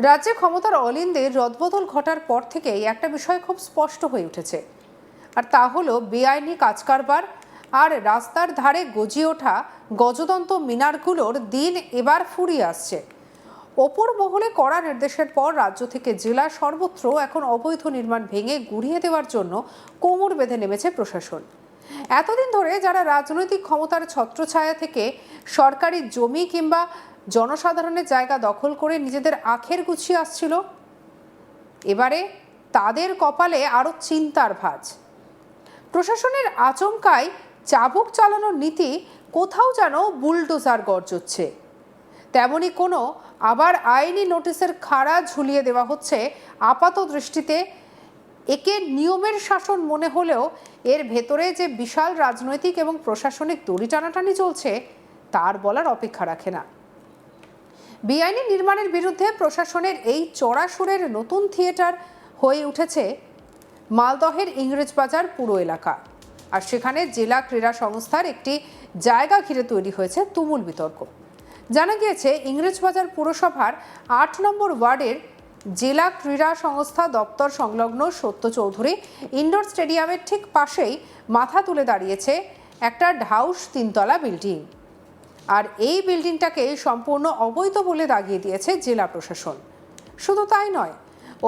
রাজ্যে ক্ষমতার অলিন্দের রদবদল ঘটার পর থেকেই একটা বিষয় খুব স্পষ্ট হয়ে উঠেছে, আর তা হলো বেআইনি কাজকারবার আর রাস্তার ধারে গজিয়ে ওঠা গজদন্ত মিনারগুলোর দিন এবার ফুরিয়ে আসছে। ওপর মহলে কড়া নির্দেশের পর রাজ্য থেকে জেলা সর্বত্র এখন অবৈধ নির্মাণ ভেঙে গুড়িয়ে দেওয়ার জন্য কোমর বেঁধে নেমেছে প্রশাসন। এতদিন ধরে যারা রাজনৈতিক ক্ষমতার ছত্রছায়া থেকে সরকারি জমি কিংবা জনসাধারণের জায়গা দখল করে নিজেদের আখের গুছিয়ে আসছিল, এবারে তাদের কপালে আরও চিন্তার ভাঁজ। প্রশাসনের আচমকায় চাবুক চালানোর নীতি কোথাও যেন বুলডোজার গর্জচ্ছে, তেমনি কোনো আবার আইনি নোটিশের খাড়া ঝুলিয়ে দেওয়া হচ্ছে আপাত দৃষ্টিতে। একে নিয়মের শাসন মনে হলেও এর ভেতরে যে বিশাল রাজনৈতিক এবং প্রশাসনিক দড়ি টানাটানি চলছে তার বলার অপেক্ষা রাখে না। বেআইনি নির্মাণের বিরুদ্ধে প্রশাসনের এই চড়া সুরের নতুন থিয়েটার হয়ে উঠেছে মালদহের ইংরেজবাজার পুর এলাকা, আর সেখানে জেলা ক্রীড়া সংস্থার একটি জায়গা ঘিরে তৈরি হয়েছে তুমুল বিতর্ক। জানা গিয়েছে ইংরেজবাজার পুরসভার ৮ নম্বর ওয়ার্ডের জেলা ক্রীড়া সংস্থা দপ্তর সংলগ্ন সত্য চৌধুরী ইনডোর স্টেডিয়ামের ঠিক পাশেই মাথা তুলে দাঁড়িয়েছে একটা ঢাউস ৩তলা বিল্ডিং, আর এই বিল্ডিংটাকে সম্পূর্ণ অবৈধ বলে দাগিয়ে দিয়েছে জেলা প্রশাসন। শুধু তাই নয়,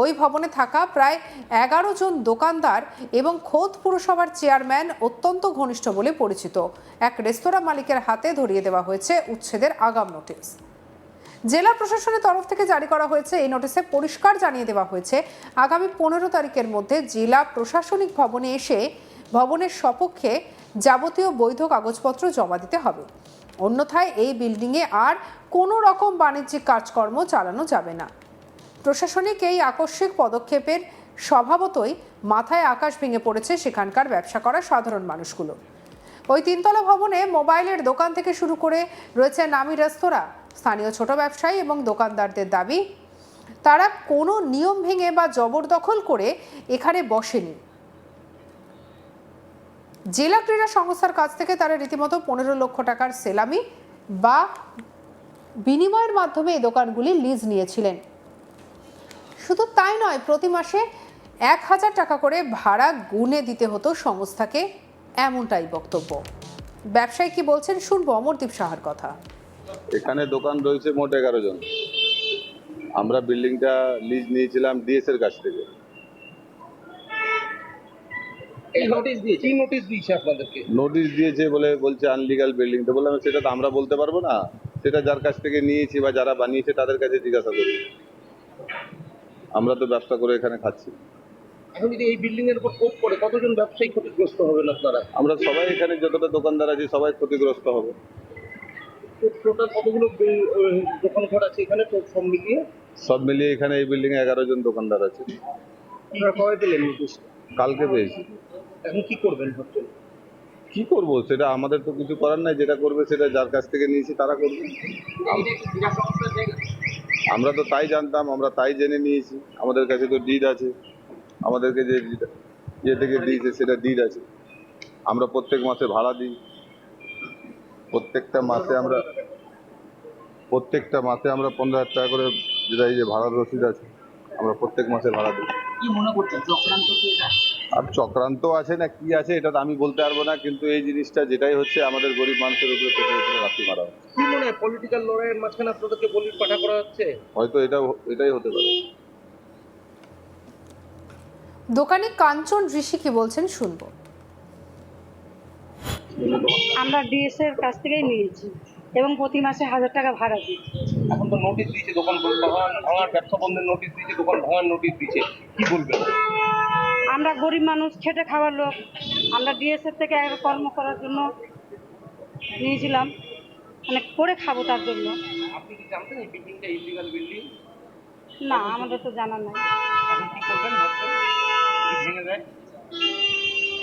ওই ভবনে থাকা প্রায় ১১ জন দোকানদার এবং খোদ পুরসভার চেয়ারম্যান অত্যন্ত ঘনিষ্ঠ বলে পরিচিত এক রেস্তোরাঁ মালিকের হাতে ধরিয়ে দেওয়া হয়েছে উচ্ছেদের আগাম নোটিশ। জেলা প্রশাসনের তরফ থেকে জারি করা হয়েছে এই নোটিশে পরিষ্কার জানিয়ে দেওয়া হয়েছে আগামী ১৫ তারিখের মধ্যে জেলা প্রশাসনিক ভবনে এসে ভবনের সপক্ষে যাবতীয় বৈধ কাগজপত্র জমা দিতে হবে, অন্যথায় এই বিল্ডিংয়ে আর কোনো রকম বাণিজ্যিক কাজকর্ম চালানো যাবে না। প্রশাসনিক এই আকস্মিক পদক্ষেপের স্বভাবতই মাথায় আকাশ ভেঙে পড়েছে সেখানকার ব্যবসা করা সাধারণ মানুষগুলো। ওই ৩তলা ভবনে মোবাইলের দোকান থেকে শুরু করে রয়েছে নামি রেস্তোরাঁ। স্থানীয় ছোট ব্যবসায়ী এবং দোকানদারদের দাবি, তারা কোনো নিয়ম ভেঙে বা জবরদখল করে এখানে বসেনি। জেলা ক্রীড়া সংস্থার কাছ থেকে তারা রীতিমতো ১৫ লক্ষ টাকার সেলামি বা বিনিময়ের মাধ্যমে এই দোকানগুলি লিজ নিয়েছিলেন। শুধু তাই নয়, প্রতি মাসে ১,০০০ টাকা করে ভাড়া গুনে দিতে হতো সংস্থাকে, এমনটাই বক্তব্য। ব্যবসায়ী কি বলছেন শুনবো অমরদীপ সাহার কথা। এখানে দোকান রয়েছে মোট ১১ জন। আমরা বিল্ডিংটা লিজ নিয়েছিলাম ডিএস এর কাছ থেকে। এই নোটিশ দিয়েছে, কি নোটিশ দিয়েছে আপনাদেরকে? নোটিশ দিয়েছে বলে বলছে আনলিগাল বিল্ডিং। তো বললাম সেটা তো আমরা বলতে পারবো না, সেটা যার কাছ থেকে নিয়েছি বা যারা বানিয়েছে তাদের কাছে জিজ্ঞাসা করি। আমরা তো ব্যবসা করে এখানে খাচ্ছি। এখন যদি এই বিল্ডিং এর উপর কোপ পড়ে কতজন ব্যবসায়ী ক্ষতিগ্রস্ত হবেন আপনারা? আমরা সবাই এখানে যতটা দোকানদার আছে সবাই ক্ষতিগ্রস্ত হবে। টোটাল কতগুলো দোকান ঘর আছে এখানে সব মিলিয়ে? সব মিলিয়ে এখানে এই বিল্ডিং এ ১১ জন দোকানদার আছে। আপনারা কবে পেলেন নোটিশ? কালকে পেয়েছি। এখন কি করবেন ভাবছেন? কি করবো সেটা আমাদের তো কিছু করার নাই, যেটা করবে সেটা যার কাছ থেকে নিয়েছি তারা করবে। আমরা তো তাই জানতাম, আমরা তাই জেনে নিয়েছি। আমাদের কাছে তো ডিড আছে, আমাদেরকে যে ইয়ে থেকে দিয়েছে সেটা ডিড আছে। আমরা প্রত্যেক মাসে ভাড়া দিই, প্রত্যেকটা মাসে আমরা ১৫,০০০ টাকা করে, যেটা এই যে ভাড়ার রসিদ আছে, আমরা প্রত্যেক মাসে ভাড়া দিই। কি মনে করছেন চক্রান্ত কি এটা? আর চক্রান্ত আছে না কি আছে এটা তো আমি বলতে পারবো না, কিন্তু এই জিনিসটা যেটাই হচ্ছে আমাদের গরিব মানুষের উপরে রাখি মারা হচ্ছে। কি মনে হয় পলিটিক্যাল লড়াইয়ের মাঝখানে আপনাদেরকে বলির পাঠা করা হচ্ছে? হয়তো এটাই হতে পারে। দোকানি কাঞ্চন ঋষি কি বলছেন শুনবো। আমরা ডিএস এর কাছ থেকেই নিয়েছি এবং প্রতি মাসে ১,০০০ টাকা ভাড়া দিই। এখন তো নোটিশ দিয়েছে দোকান ভাঙার, ব্যবসা বন্ধের নোটিশ দিয়েছে, দোকান ভাঙার নোটিশ দিয়েছে, কি বলবেন? আমরা গরিব মানুষ, খেটে খাওয়ার লোক, আমরা ডিএস এর থেকে একটা কর্ম করার জন্য নিয়েছিলাম, মানে করে খাবো তার জন্য। আপনি কি জানতেন এই বিল্ডিংটা ইলিগাল বিল্ডিং? না, আমাদের তো জানা নাই। এখন কি করবেন ভাবছেন? যদি ভেঙে যায়?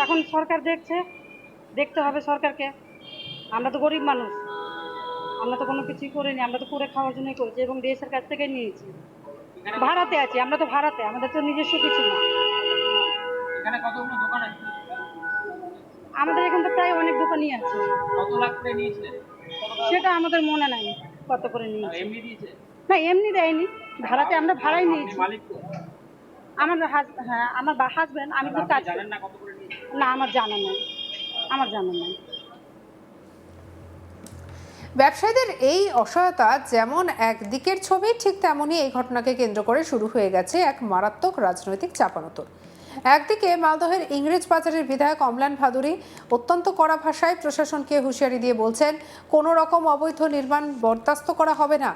এখন সরকার দেখতে হবে সরকারকে। আমরা তো গরিব মানুষ, আমরা তো কোনো কিছুই করিনি, আমরা তো করে খাওয়ার জন্যই করেছি এবং ডিএস এর কাছ থেকে নিয়েছি। ভাড়াতে আছি, আমরা তো ভাড়াতে, আমাদের তো নিজস্ব কিছু না। এখানে কতগুলো দোকান আছে? আমাদের এখানে তো প্রায় অনেক দোকানই আছে। কত লাখ করে নিয়েছিলেন? সেটা আমাদের মনে নাই কত করে নিয়েছে। এমনি দিয়েছে? না, এমনি দেয়নি, ভাড়াতে আমরা ভাড়াই নিয়েছি। আমার হ্যাঁ আমার হাজবেন্ড, আমি তো কাজ করি। না আমার জানা নেই, আমার জানা নেই। ব্যবসায়ীদের এই অসহায়তা যেমন একদিকের ছবি, ঠিক তেমনই এই ঘটনাকে কেন্দ্র করে শুরু হয়ে গেছে এক মারাত্মক রাজনৈতিক চাপানোতর। একদিকে মালদহের ইংরেজ বাজারের বিধায়ক অম্লান ভাদুরী অত্যন্ত কড়া ভাষায় প্রশাসনকে হুঁশিয়ারি দিয়ে বলছেন, কোনো রকম অবৈধ নির্মাণ বরদাস্ত করা হবে না,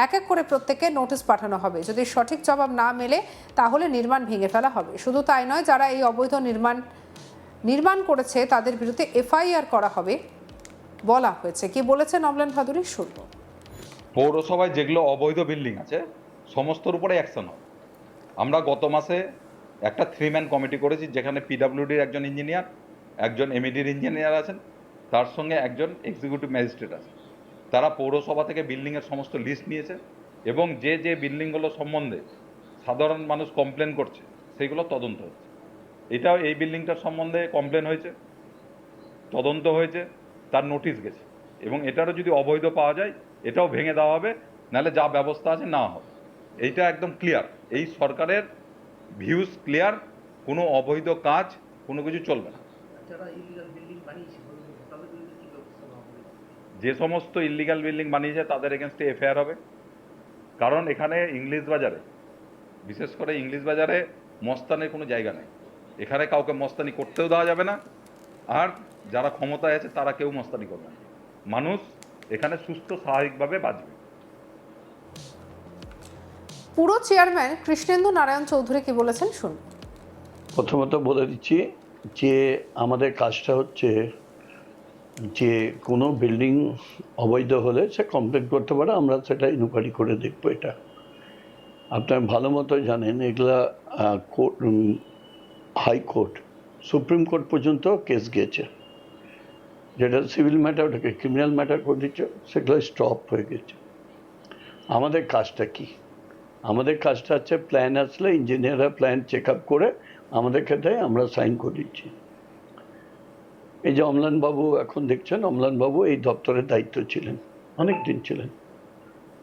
এক এক করে প্রত্যেককে নোটিশ পাঠানো হবে, যদি সঠিক জবাব না মেলে তাহলে নির্মাণ ভেঙে ফেলা হবে। শুধু তাই নয়, যারা এই অবৈধ নির্মাণ করেছে তাদের বিরুদ্ধে এফআইআর করা হবে বলা হয়েছে। কি বলেছেন অম্লান ভাদুরী, শুনব। পৌরসভায় যেগুলো অবৈধ বিল্ডিং আছে সমস্তর উপরে অ্যাকশন হবে। আমরা গত মাসে একটা 3-ম্যান কমিটি করেছি, যেখানে পিডাব্লিউডির একজন ইঞ্জিনিয়ার, একজন এমইডির ইঞ্জিনিয়ার আছেন, তার সঙ্গে একজন এক্সিকিউটিভ ম্যাজিস্ট্রেট আছে। তারা পৌরসভা থেকে বিল্ডিংয়ের সমস্ত লিস্ট নিয়েছে এবং যে যে বিল্ডিংগুলো সম্বন্ধে সাধারণ মানুষ কমপ্লেন করছে সেগুলো তদন্ত হচ্ছে। এটাও এই বিল্ডিংটার সম্বন্ধে কমপ্লেন হয়েছে, তদন্ত হয়েছে, তার নোটিশ গেছে এবং এটারও যদি অবৈধ পাওয়া যায় এটাও ভেঙে দেওয়া হবে, নাহলে যা ব্যবস্থা আছে না হবে। এইটা একদম ক্লিয়ার, এই সরকারের ভিউজ ক্লিয়ার, কোনো অবৈধ কাজ কোনো কিছু চলবে না। যে সমস্ত ইলিগাল বিল্ডিং বানিয়েছে তাদের এগেনস্টে এফআইআর হবে। কারণ এখানে ইংলিশ বাজারে, বিশেষ করে ইংলিশ বাজারে মস্তানির কোনো জায়গা নেই। এখানে কাউকে মস্তানি করতেও দেওয়া যাবে না, আর যারা ক্ষমতায় আছে তারা কেউ মস্তানি করবে না। মানুষ এখানে সুস্থ স্বাভাবিকভাবে বাঁচবে। পুরো চেয়ারম্যান কৃষ্ণেন্দু নারায়ণ চৌধুরী কি বলেছেন, শুনুন। প্রথমত বলে দিচ্ছি যে আমাদের কাজটা হচ্ছে যে কোনো বিল্ডিং অবৈধ হলে সে কমপ্লেন করতে পারে, আমরা সেটা ইনকোয়ারি করে দেখবো। এটা আপনার ভালো মতো জানেন, এগুলা হাইকোর্ট, সুপ্রিম কোর্ট পর্যন্ত কেস গেছে। যেটা সিভিল ম্যাটার ওটাকে ক্রিমিনাল ম্যাটার করে দিচ্ছে, সেগুলো স্টপ হয়ে গেছে। আমাদের কাজটা কি? আমাদের কাজটা হচ্ছে প্ল্যান আসলে ইঞ্জিনিয়াররা প্ল্যান চেক আপ করে আমাদেরকে দেয়, আমরা সাইন করে দিচ্ছি। এই যে অম্লানবাবু এখন দেখছেন, অম্লানবাবু এই দপ্তরের দায়িত্ব ছিলেন, অনেক দিন ছিলেন।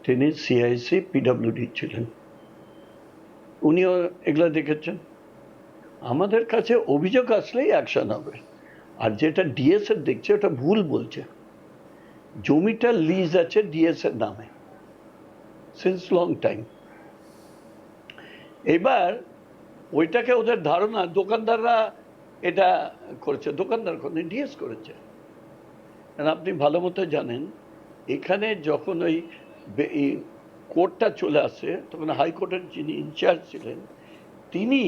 তিনি সিআইসি পিডাব্লিউডি ছিলেন, উনিও এগুলো দেখেছেন। আমাদের কাছে অভিযোগ আসলেই অ্যাকশন হবে। আর যেটা ডিএসএর দেখছে ওটা ভুল বলছে। জমিটা লিজ আছে ডিএসএর নামে সিন্স লং টাইম। এবার ওইটাকে ওদের ধারণা দোকানদাররা এটা করেছে, দোকানদার করে ডিএস করেছে। আপনি ভালো মতো জানেন, এখানে যখন ওই কোর্টটা চলে আসে তখন হাইকোর্টের যিনি ইনচার্জ ছিলেন তিনি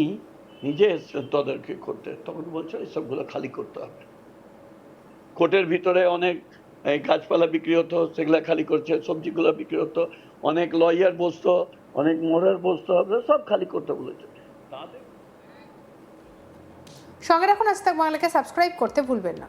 নিজে এসছেন তদারকি করতে, তখন বলছে এইসবগুলো খালি করতে হবে। কোর্টের ভিতরে অনেক গাছপালা বিক্রি হতো, সেগুলো খালি করছে, সবজিগুলো বিক্রি হতো, অনেক লয়ার বসতো, অনেক মোড়ার বসতো, সব খালি করতে বলেছে। সঙ্গে রাখুন আজ তাক বাংলাকে, সাবস্ক্রাইব করতে ভুলবেন না।